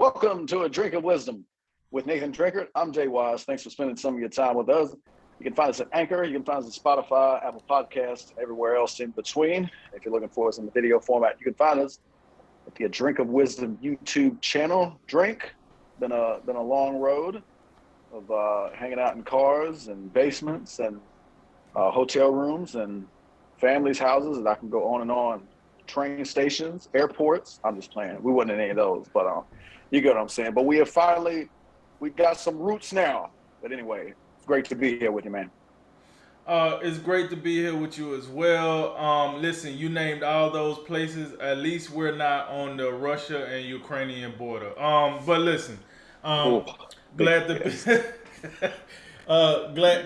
welcome to A Drink of Wisdom with Nathan Drinkard. I'm Jay Wise. Thanks for spending some of your time with us. You can find us at Anchor. You can find us at Spotify, Apple Podcasts, everywhere else in between. If you're looking for us in the video format, you can find us at the A Drink of Wisdom YouTube channel. Drink. Been a long road of hanging out in cars and basements and hotel rooms and families' houses, and I can go on and on. Train stations, airports. I'm just playing. We wasn't in any of those, but you get what I'm saying. But we got some roots now. But anyway, it's great to be here with you, man. It's great to be here with you as well. Listen, you named all those places. At least we're not on the Russia and Ukrainian border. But listen, glad to be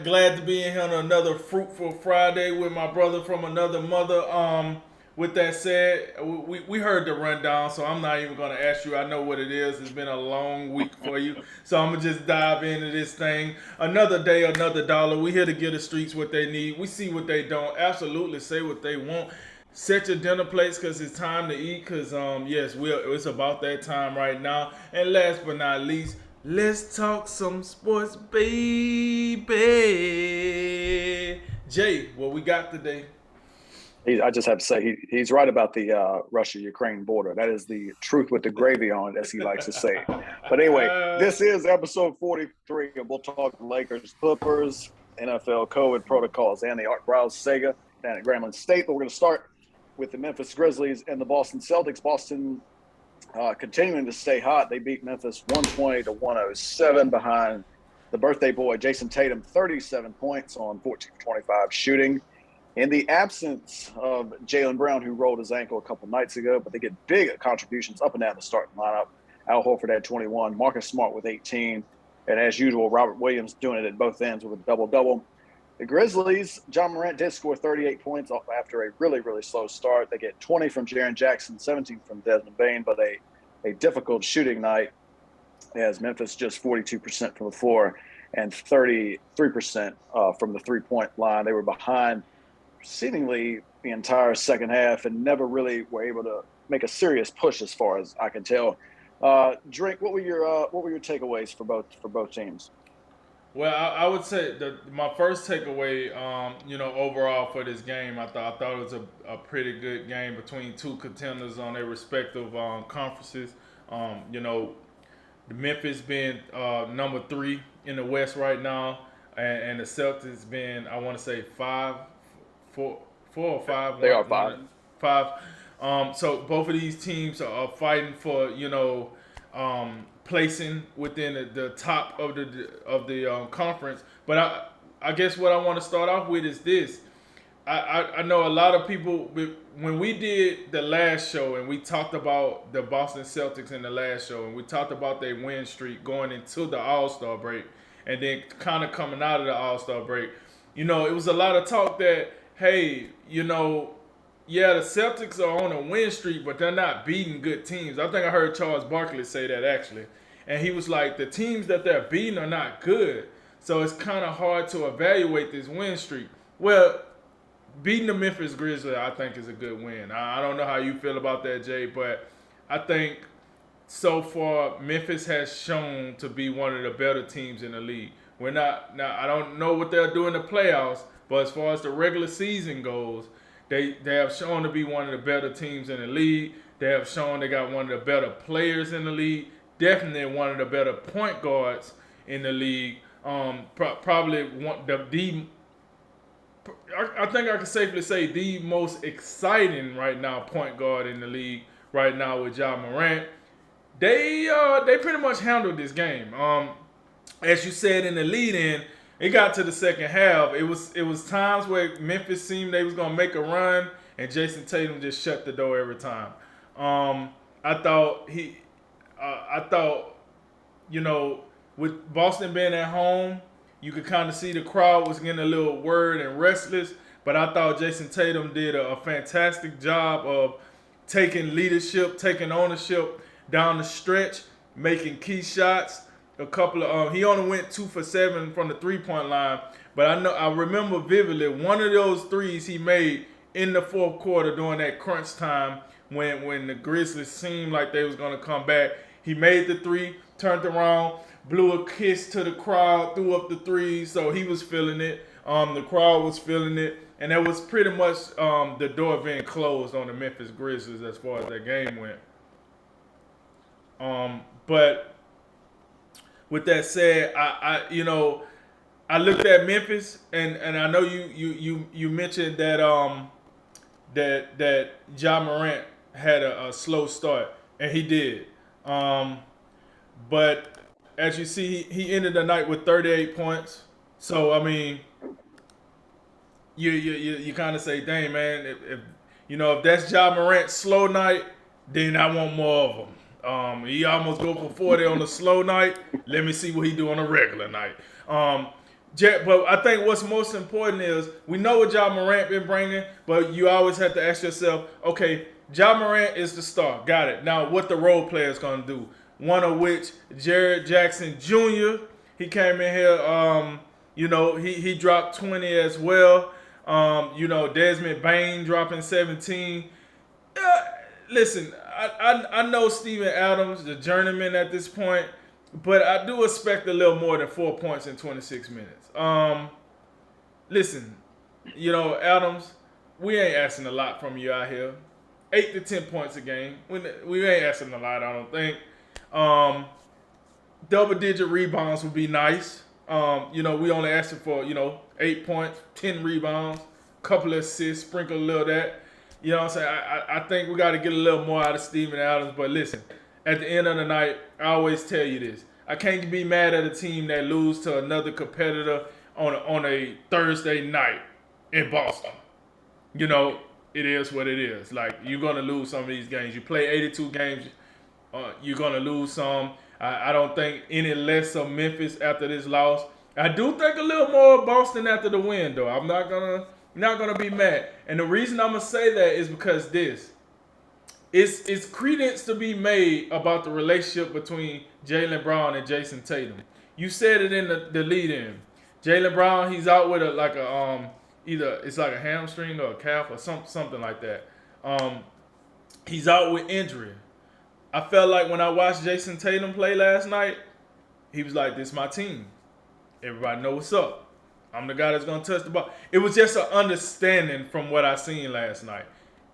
glad to be in here on another fruitful Friday with my brother from another mother. With that said, we heard the rundown, so I'm not even going to ask you. I know what it is. It's been a long week for you. So I'm going to just dive into this thing. Another day, another dollar. We here to give the streets what they need. We see what they don't. Absolutely say what they want. Set your dinner plates because it's time to eat because, yes, it's about that time right now. And last but not least, let's talk some sports, baby. Jay, what we got today? I just have to say, he's right about the Russia-Ukraine border. That is the truth with the gravy on it, as he likes to say. But anyway, this is episode 43, and we'll talk Lakers, Clippers, NFL COVID protocols, and the Art Browse Sega down at Grambling State. But we're going to start with the Memphis Grizzlies and the Boston Celtics. Boston continuing to stay hot. They beat Memphis 120-107 behind the birthday boy, Jason Tatum, 37 points on 14-25 shooting. In the absence of Jaylen Brown, who rolled his ankle a couple nights ago, but they get big contributions up and down the starting lineup. Al Horford had 21, Marcus Smart with 18, and as usual, Robert Williams doing it at both ends with a double-double. The Grizzlies, John Morant did score 38 points after a really, really slow start. They get 20 from Jaren Jackson, 17 from Desmond Bane, but a difficult shooting night as Memphis just 42% from the floor and 33% from the three-point line. They were behind seemingly the entire second half and never really were able to make a serious push as far as I can tell. Drink, what were your takeaways for both teams? Well, I would say my first takeaway, overall for this game, I thought it was a pretty good game between two contenders on their respective conferences. The Memphis being number 3 in the West right now, and the Celtics being, I want to say, 4 or 5. They are 5. 5. So both of these teams are fighting for placing within the top of the conference. But I guess what I want to start off with is this. I know a lot of people, when we did the last show and we talked about the Boston Celtics in the last show and we talked about their win streak going into the All-Star break and then kind of coming out of the All-Star break, it was a lot of talk that, hey, the Celtics are on a win streak, but they're not beating good teams. I think I heard Charles Barkley say that, actually. And he was like, the teams that they're beating are not good. So it's kind of hard to evaluate this win streak. Well, beating the Memphis Grizzlies, I think, is a good win. I don't know how you feel about that, Jay, but I think so far Memphis has shown to be one of the better teams in the league. I don't know what they'll do in the playoffs, but as far as the regular season goes, they have shown to be one of the better teams in the league. They have shown they got one of the better players in the league. Definitely one of the better point guards in the league. Probably I think I can safely say the most exciting right now point guard in the league right now with John Morant. They pretty much handled this game. As you said in the lead-in, it got to the second half. It was times where Memphis seemed they was gonna make a run, and Jason Tatum just shut the door every time. I thought with Boston being at home, you could kind of see the crowd was getting a little worried and restless. But I thought Jason Tatum did a fantastic job of taking leadership, taking ownership down the stretch, making key shots. A couple of he only went 2 for 7 from the 3-point line, but I remember vividly one of those threes he made in the fourth quarter during that crunch time when the Grizzlies seemed like they was gonna come back. He made the three, turned around, blew a kiss to the crowd, threw up the three, so he was feeling it. The crowd was feeling it, and that was pretty much the door being closed on the Memphis Grizzlies as far as that game went. But with that said, I looked at Memphis, and I know you mentioned that that Ja Morant had a slow start, and he did. But as you see, he ended the night with 38 points. So I mean, you kind of say, dang man, if that's Ja Morant's slow night, then I want more of him. He almost go for 40 on a slow night. Let me see what he do on a regular night. But I think what's most important is we know what Ja Morant been bringing, but you always have to ask yourself, okay, Ja Morant is the star. Got it. Now, what the role players going to do? One of which, Jared Jackson Jr., he came in here, he dropped 20 as well. Desmond Bain dropping 17. Listen, I know Steven Adams, the journeyman at this point, but I do expect a little more than 4 points in 26 minutes. Listen, Adams, we ain't asking a lot from you out here. 8 to 10 points a game. We ain't asking a lot, I don't think. Double-digit rebounds would be nice. We only asking for, 8 points, 10 rebounds, couple of assists, sprinkle a little of that. You know what I'm saying? I think we got to get a little more out of Steven Adams. But listen, at the end of the night, I always tell you this. I can't be mad at a team that lose to another competitor on a Thursday night in Boston. It is what it is. Like, you're going to lose some of these games. You play 82 games, you're going to lose some. I don't think any less of Memphis after this loss. I do think a little more of Boston after the win, though. I'm not gonna be mad. And the reason I'm gonna say that is because it's credence to be made about the relationship between Jaylen Brown and Jason Tatum. You said it in the lead-in. Jaylen Brown, he's out with either it's like a hamstring or a calf or something like that. He's out with injury. I felt like when I watched Jason Tatum play last night, he was like, "This is my team. Everybody know what's up. I'm the guy that's going to touch the ball." It was just an understanding from what I seen last night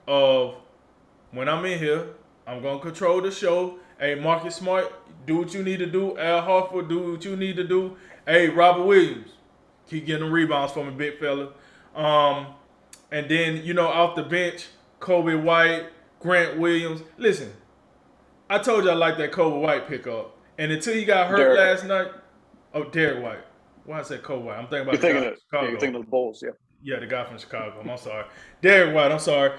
of when I'm in here, I'm going to control the show. Hey, Marcus Smart, do what you need to do. Al Horford, do what you need to do. Hey, Robert Williams, keep getting the rebounds for me, big fella. And then, off the bench, Kobe White, Grant Williams. Listen, I told you I like that Kobe White pickup. And until he got hurt last night, Derek White. Why I said Kobe White? I'm thinking about the guy from Chicago. You're thinking of the Bulls, yeah. Yeah, the guy from Chicago. I'm sorry. Derek White, I'm sorry.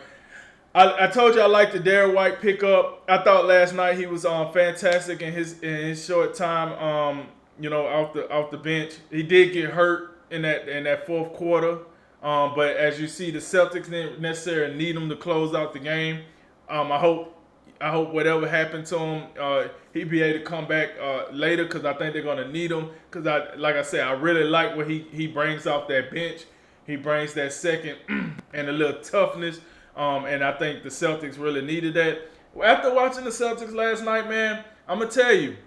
I told you I liked the Derek White pickup. I thought last night he was fantastic in his short time, off the bench. He did get hurt in that fourth quarter. But as you see, the Celtics didn't necessarily need him to close out the game. I hope whatever happened to him, he'd be able to come back later because I think they're going to need him. Because, like I said, I really like what he brings off that bench. He brings that second and a little toughness. And I think the Celtics really needed that. After watching the Celtics last night, man, I'm going to tell you,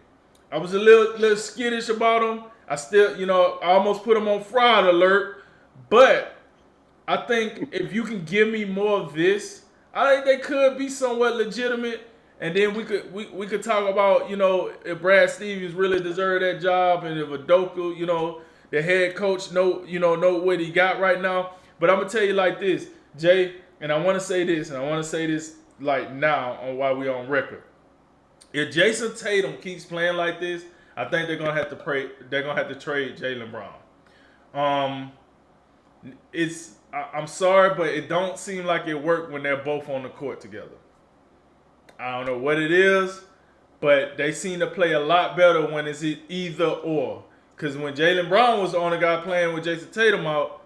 I was a little skittish about them. I still, I almost put them on fraud alert. But I think if you can give me more of this, I think they could be somewhat legitimate, and then we could talk about if Brad Stevens really deserved that job, and if Udoka, the head coach know what he got right now. But I'm gonna tell you like this, Jay, and I want to say this, like now on why we on record. If Jason Tatum keeps playing like this, I think they're gonna have to trade Jaylen Brown. I'm sorry, but it don't seem like it worked when they're both on the court together. I don't know what it is, but they seem to play a lot better when it's either or. Because when Jaylen Brown was the only guy playing with Jason Tatum out,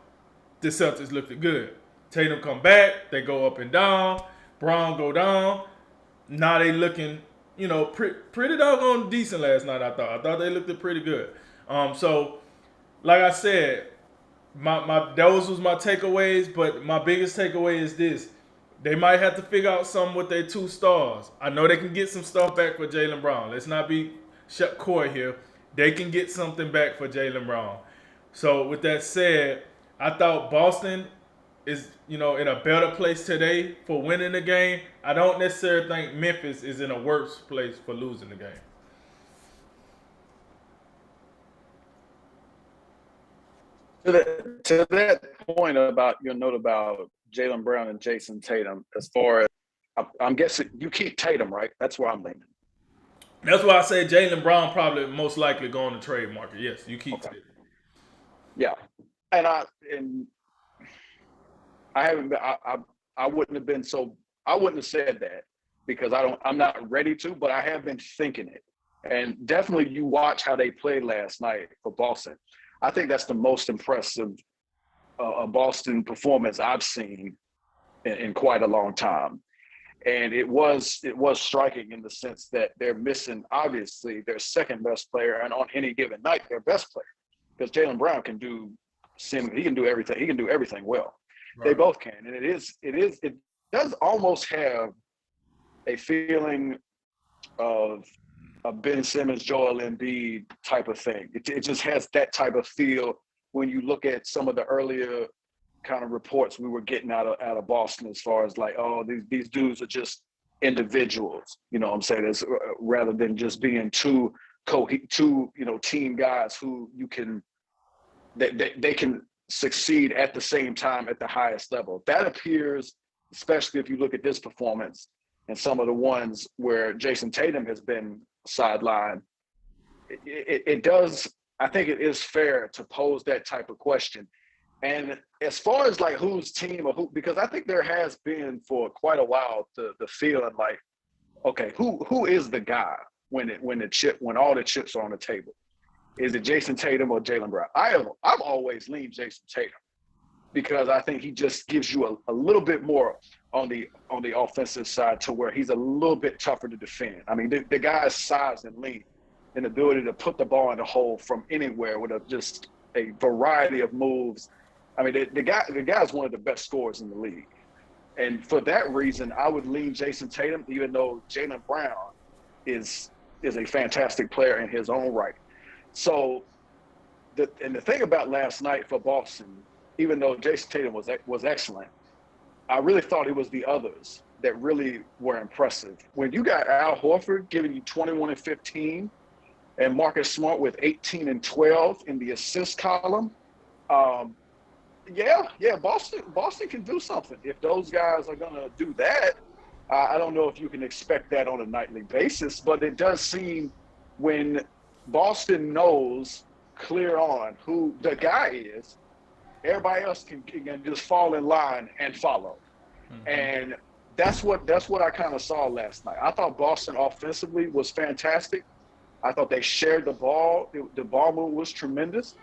the Celtics looked good. Tatum come back, they go up and down. Brown go down. Now they looking, pretty doggone decent last night, I thought. I thought they looked pretty good. So, like I said, those was my takeaways, but my biggest takeaway is this. They might have to figure out something with their 2 stars. I know they can get some stuff back for Jaylen Brown. Let's not be shut coy here. They can get something back for Jaylen Brown. So with that said, I thought Boston is, in a better place today for winning the game. I don't necessarily think Memphis is in a worse place for losing the game. To that point about your note about Jaylen Brown and Jason Tatum, as far as I'm guessing you keep Tatum, right? That's where I'm leaning. That's why I say Jaylen Brown probably most likely going to trade market. Yes, you keep Okay. it. Yeah, and I haven't been. I wouldn't have been so. I wouldn't have said that because I'm not ready to. But I have been thinking it, and definitely you watch how they played last night for Boston. I think that's the most impressive Boston performance I've seen in quite a long time. And it was striking in the sense that they're missing, obviously, their second best player, and on any given night, their best player. Because Jaylen Brown can do everything. He can do everything well. Right. They both can. And it does almost have a feeling of a Ben Simmons, Joel Embiid type of thing. It just has that type of feel when you look at some of the earlier kind of reports we were getting out of Boston, as far as like, oh, these dudes are just individuals, you know what I'm saying, as rather than just being two team guys who you can they can succeed at the same time at the highest level. That appears, especially if you look at this performance and some of the ones where Jason Tatum has been sidelined. It does. I think it is fair to pose that type of question. And as far as like whose team or who, because I think there has been for quite a while the feeling like, okay, who is the guy when all the chips are on the table? Is it Jason Tatum or Jaylen Brown? I've always leaned Jason Tatum because I think he just gives you a little bit more on the offensive side to where he's a little bit tougher to defend. I mean, the guy's size and length and ability to put the ball in the hole from anywhere with just a variety of moves. I mean, the guy's one of the best scorers in the league. And for that reason, I would lean Jason Tatum, even though Jaylen Brown is a fantastic player in his own right. So, the thing about last night for Boston, even though Jason Tatum was excellent, I really thought it was the others that really were impressive. When you got Al Horford giving you 21 and 15, and Marcus Smart with 18 and 12 in the assist column, Boston can do something. If those guys are going to do that, I don't know if you can expect that on a nightly basis, but it does seem when Boston knows clear on who the guy is, everybody else can just fall in line and follow. Mm-hmm. And that's what I kind of saw last night. I thought Boston offensively was fantastic. I thought they shared the ball. The ball move was tremendous.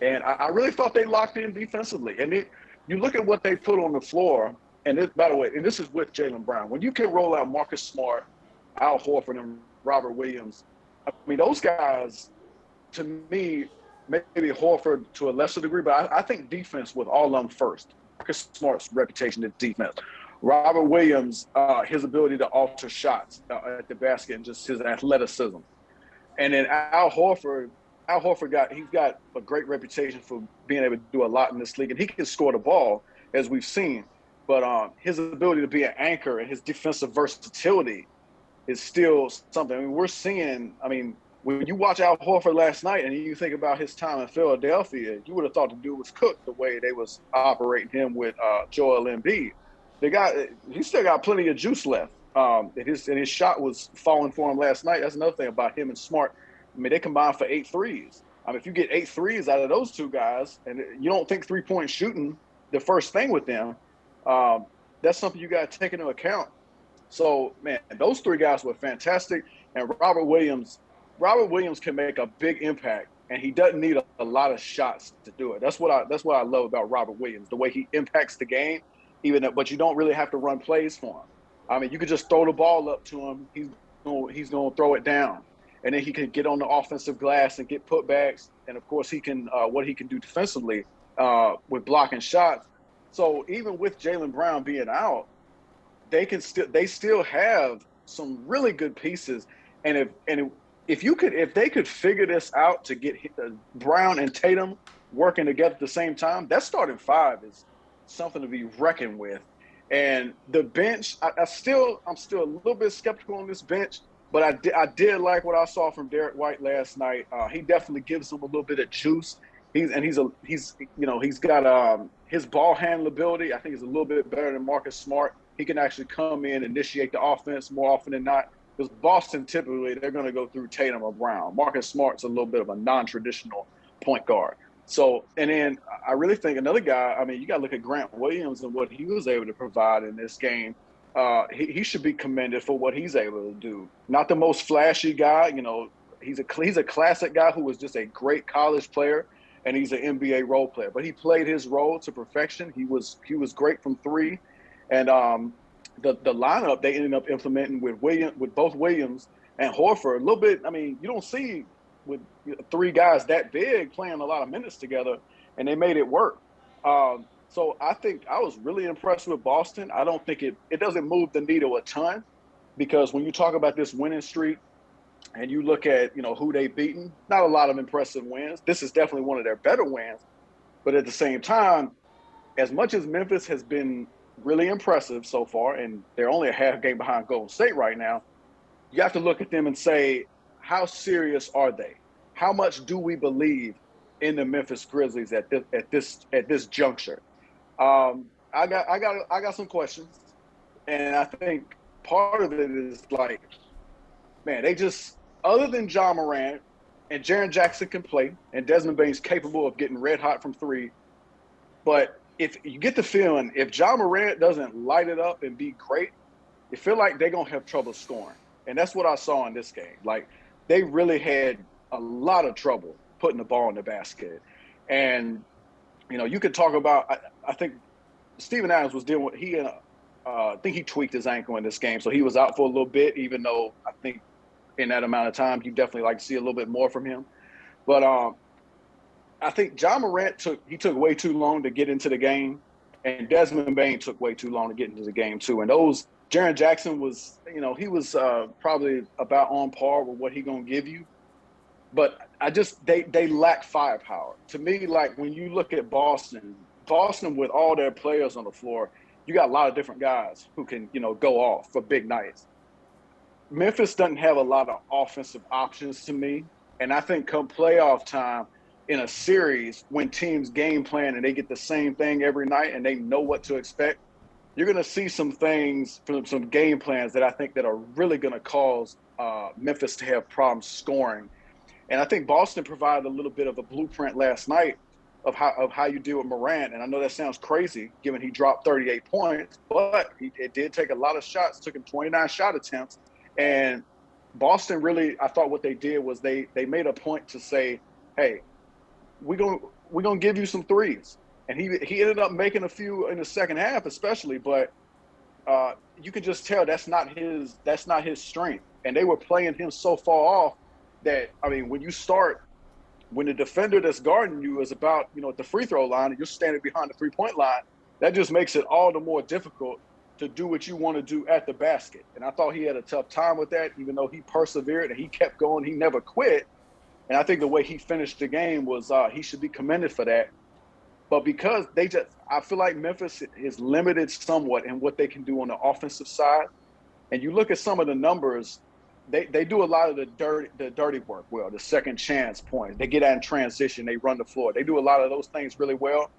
And I really thought they locked in defensively. And you look at what they put on the floor, and by the way, and this is with Jaylen Brown. When you can roll out Marcus Smart, Al Horford, and Robert Williams, I mean, those guys, to me, maybe Horford to a lesser degree, but I think defense with all of them first. Marcus Smart's reputation is defense. Robert Williams, his ability to alter shots at the basket and just his athleticism. And then Al Horford he's got a great reputation for being able to do a lot in this league, and he can score the ball, as we've seen. But his ability to be an anchor and his defensive versatility is still something. I mean, we're seeing. I mean, when you watch Al Horford last night and you think about his time in Philadelphia, you would have thought the dude was cooked the way they was operating him with Joel Embiid. He still got plenty of juice left. And his shot was falling for him last night. That's another thing about him and Smart. I mean, they combined for 8 threes. I mean, if you get 8 threes out of those two guys, and you don't think three-point shooting the first thing with them, that's something you got to take into account. So, man, those 3 guys were fantastic. And Robert Williams can make a big impact, and he doesn't need a lot of shots to do it. That's what I love about Robert Williams, the way he impacts the game, but you don't really have to run plays for him. I mean, you could just throw the ball up to him. He's going to throw it down. And then he can get on the offensive glass and get putbacks. And, of course, he can what he can do defensively with blocking shots. So even with Jaylen Brown being out, they still have some really good pieces. And if they could figure this out to get Brown and Tatum working together at the same time, that starting five is something to be reckoned with. And the bench, I'm still a little bit skeptical on this bench, but I did like what I saw from Derek White last night. He definitely gives them a little bit of juice. He's got his ball handle ability. I think is a little bit better than Marcus Smart. He can actually come in, initiate the offense more often than not. Because Boston, typically, they're going to go through Tatum or Brown. Marcus Smart's a little bit of a non-traditional point guard. So, and then I really think another guy, I mean, you got to look at Grant Williams and what he was able to provide in this game. He should be commended for what he's able to do. Not the most flashy guy. He's a classic guy who was just a great college player, and he's an NBA role player. But he played his role to perfection. He was great from three. And the lineup they ended up implementing with both Williams and Horford a little bit. I mean, you don't see with three guys that big playing a lot of minutes together, and they made it work. So I think I was really impressed with Boston. I don't think it doesn't move the needle a ton, because when you talk about this winning streak and you look at who they've beaten, not a lot of impressive wins. This is definitely one of their better wins, but at the same time, as much as Memphis has been really impressive so far, and they're only a half game behind Golden State right now, you have to look at them and say, how serious are they? How much do we believe in the Memphis Grizzlies at this juncture? I got some questions, and I think part of it is like, man, they just, other than Ja Morant and Jaren Jackson can play, and Desmond Bane's capable of getting red hot from three, but if you get the feeling, if Ja Morant doesn't light it up and be great, you feel like they're going to have trouble scoring. And that's what I saw in this game. Like, they really had a lot of trouble putting the ball in the basket. And, you could talk about, I think Steven Adams was dealing with, I think he tweaked his ankle in this game. So he was out for a little bit, even though I think in that amount of time, you definitely like to see a little bit more from him. But, I think Ja Morant took way too long to get into the game, and Desmond Bane took way too long to get into the game too. And Jaren Jackson was, he was probably about on par with what he gonna give you, but they lack firepower. To me, like when you look at Boston with all their players on the floor, you got a lot of different guys who can go off for big nights. Memphis doesn't have a lot of offensive options to me, and I think come playoff time, in a series, when teams game plan and they get the same thing every night and they know what to expect, you're going to see some things from some game plans that I think that are really going to cause Memphis to have problems scoring. And I think Boston provided a little bit of a blueprint last night of how you deal with Morant. And I know that sounds crazy given he dropped 38 points, but it did take a lot of shots. Took him 29 shot attempts. And Boston really, I thought what they did was they made a point to say, hey, we're gonna give you some threes, and he ended up making a few in the second half, especially. But you can just tell that's not his strength, and they were playing him so far off that, I mean, when the defender that's guarding you is about at the free throw line and you're standing behind the 3-point line, that just makes it all the more difficult to do what you want to do at the basket. And I thought he had a tough time with that, even though he persevered and he kept going, he never quit. And I think the way he finished the game was he should be commended for that. But because I feel like Memphis is limited somewhat in what they can do on the offensive side. And you look at some of the numbers, they do a lot of the dirty work well, the second chance points. They get out in transition, they run the floor. They do a lot of those things really well.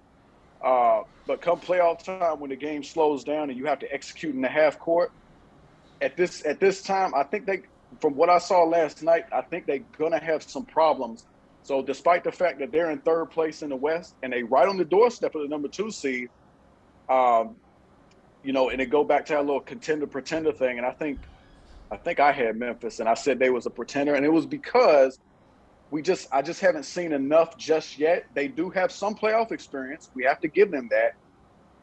But come playoff time, when the game slows down and you have to execute in the half court, at this time, I think from what I saw last night, I think they're going to have some problems. So despite the fact that they're in third place in the West and they right on the doorstep of the number 2 seed, and they go back to that little contender-pretender thing. And I think I had Memphis, and I said they was a pretender. And it was because I just haven't seen enough just yet. They do have some playoff experience. We have to give them that.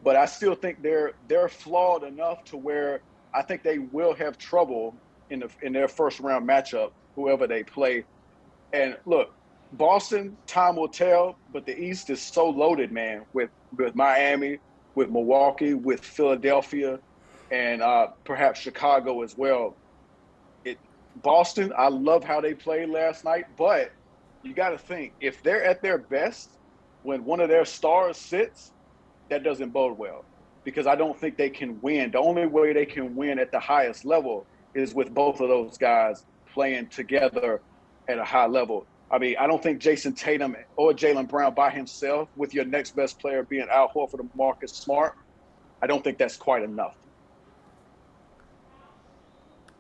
But I still think they're flawed enough to where I think they will have trouble in their first round matchup, whoever they play. And look, Boston, time will tell, but the East is so loaded, man, with Miami, with Milwaukee, with Philadelphia. and perhaps Chicago as well. Boston, I love how they played last night, but you got to think, if they're at their best when one of their stars sits, that doesn't bode well, because I don't think they can win. The only way they can win at the highest level is with both of those guys playing together at a high level. I mean, I don't think Jason Tatum or Jaylen Brown by himself, with your next best player being Al Horford or Marcus Smart, I don't think that's quite enough.